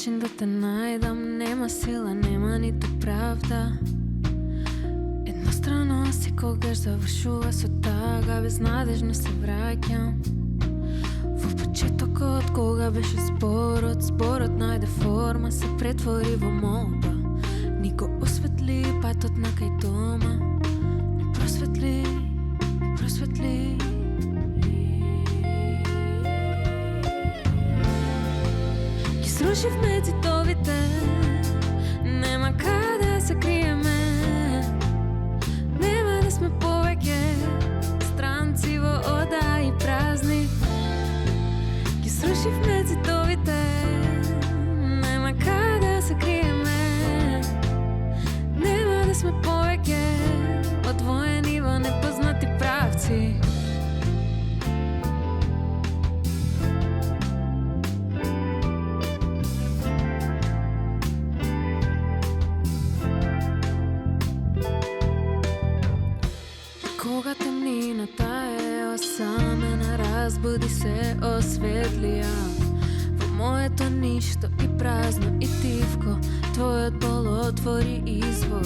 начин да те најдам, нема сила, нема ниту правда. Еднострано секогаш завршува со тага, безнадежно се враќам во почетокот кога беше зборот најде форма, се претвори во молба. Нико осветли патот на кај дома, не просветли. Ги срушивме цитовите, нема каде се криеме, нема да сме повеќе странци во ода и празни. Ги срушивме цитовите, нема каде се криеме, нема да сме повеќе одвоени во непознати правци. Кога темнината е осамена, разбуди се осветлија во моето ништо и празно и тивко, твојот бол отвори извор.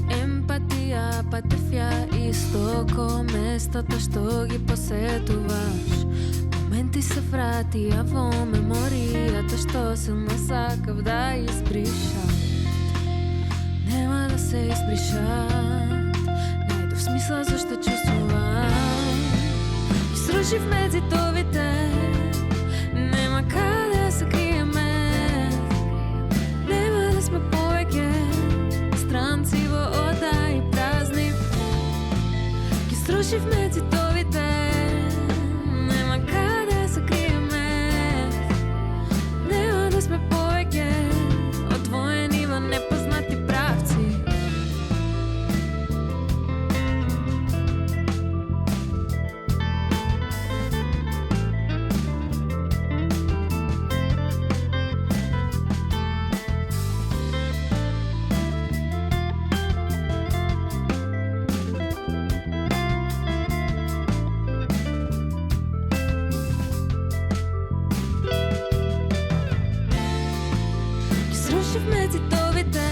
Емпатија патев ја истоко, местата што ги посетуваш. Моменти се вратија во меморијата што силно сакав да избришам. Нема да се избришат, најдов смисла зашто чувствувам. И срушивме цитовите, нема каде се криеме, нема да сме повеќе странци во ода и празни. Ги срушивме цитовите, нема каде се криеме, нема да сме повеќе одвоени во непознати правци. Срушивме цитовите,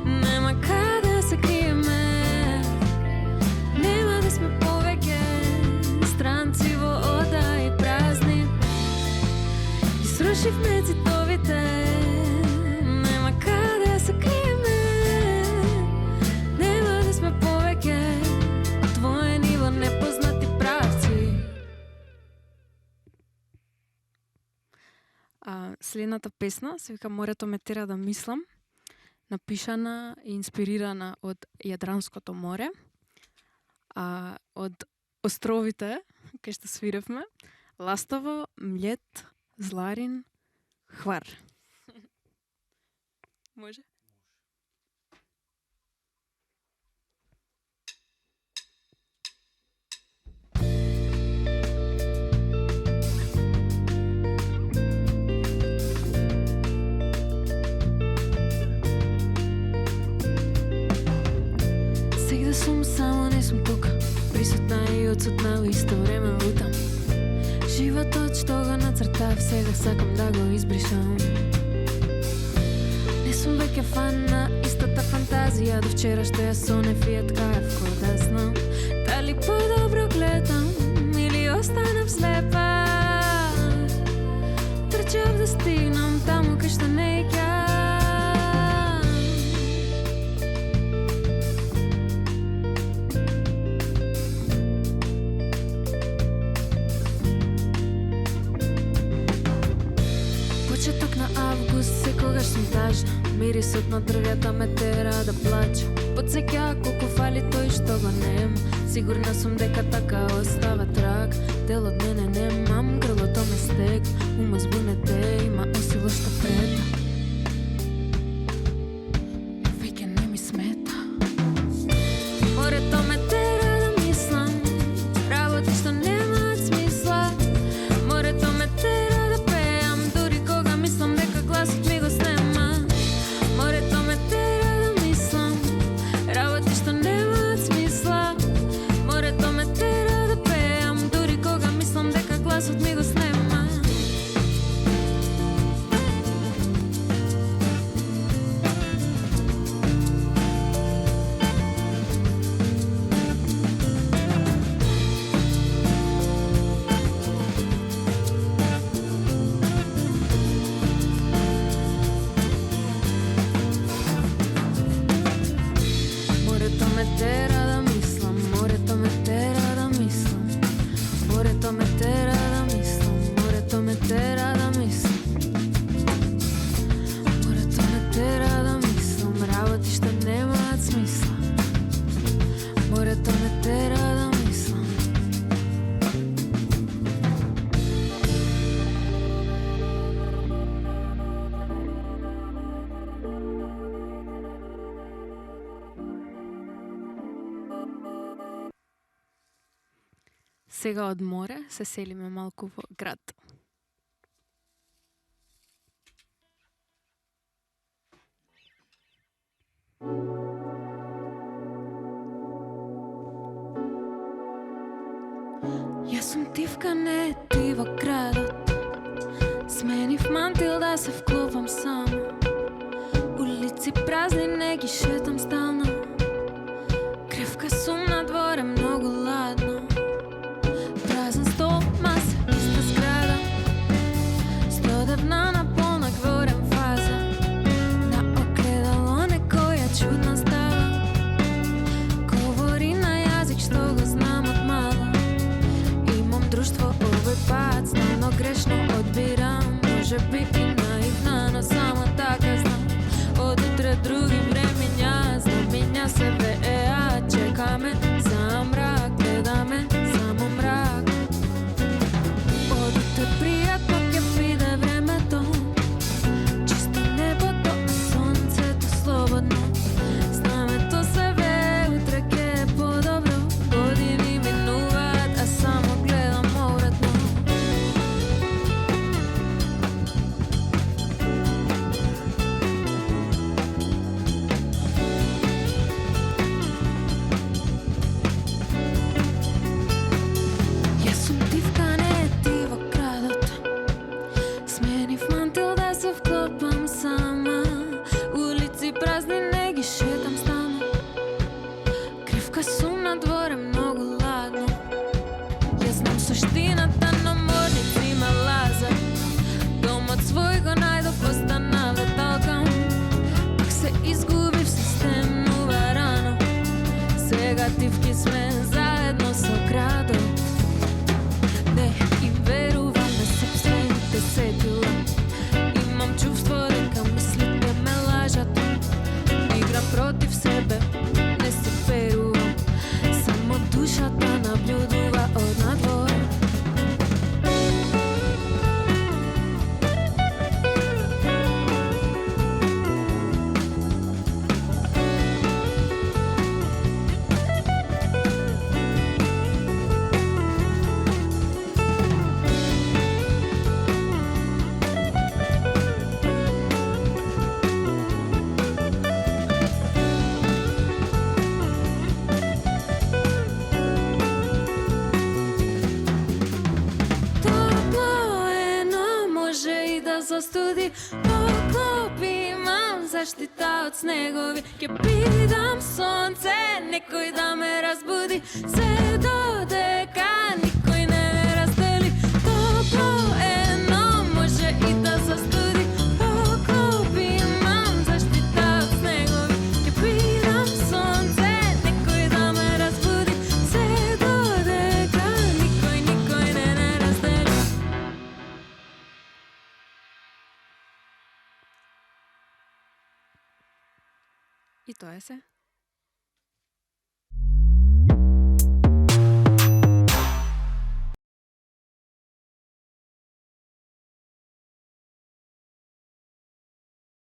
нема каде се криеме, нема да сме повеќе странци во ода и празни. Ги срушивме цитовите, нема каде се криеме, нема да сме повеќе одвоени во непознати правци. Следната песна се вика "Морето ме тера да мислам", напишана и инспирирана од Јадранското море, од островите кај што свиревме: Ластово, Млет, Зларин, Хвар. Може? Сегде сум, само не сум тука, присутна и отсутна во исто време лутам. Животот што го нацртав, сега сакам да го избришам. Не сум веќе фан на истата фантазија, до вчера што ја сонев и ја ткаев, ко да знам дали подобро гледам или останав слепа. Трчав да стигнам таму кај што не ќе. Почеток на август, секогаш сум тажна, мирисот на дрвјата ме тера да плачам. Потсеќа колку фали тој што го нема, сигурна сум дека така остава трак. Дел од мене немам, грлото ме стек, ума збунете, има осило што прета. Веќе не ми смета. Морето ме тера да мислам, работи што немаат смисла. Морето ме тера да пеам, дури кога мислам дека гласот ми го снема. Морето ме тера да мислам, работи што немаат смисла. Морето ме тера да пеам, дури кога мислам дека гласот ми го снема. Сега од море се селиме малку во град. Јас сум тивка, не ти во градот. Сменив мантил да се вклопам само. Улици празни, не ги шетам стално. Кревка сум на дворе, многу ладно. Празен стол, маса, иста зграда. Стодевна на полна гворен фаза. На огледало некоја чудна става. Говори на јазик што го знам од мала. Имам друштво овој пат, знано грешно одбирам. Може би и наивна, но само така знам. Од утре други времења, знамења се веа. Чекаме за мрак, гледаме само мрак. Од утре пријатно ќе биде времето. Чисто небото, сонцето слободно. Знамето се вее, утре ќе е подобро. Години минуваат, а само гледам обратно. Јас сум тивка, не ти во градот. Сменив мантил да се вклопам сама. Улици празни, не ги шетам стално. Кривка сум на дворе, многу ладно. Јас знам суштината, но морници ме лазат. Домот свој го најдов, остана леталкам. Пак се изгубив, се стемнува рано. Сега тивки сме заедно со градот. Не и верувам на сопствените сетила. Имам чувство дека мислите ме лажат. Играм против себе, не се верувам. Само душата наблюдува од надвор. Топло е, но може и да застуди. Поклоп имам заштита од снегови. Ќе бидам сонце, некој да ме разбуди. Се додека никој не ме раздели. Топло е, но може и да застуди. Поклоп имам заштита од снегови. Ќе бидам сонце, некој да ме разбуди. Се додека никој не раздели. И тоа е се.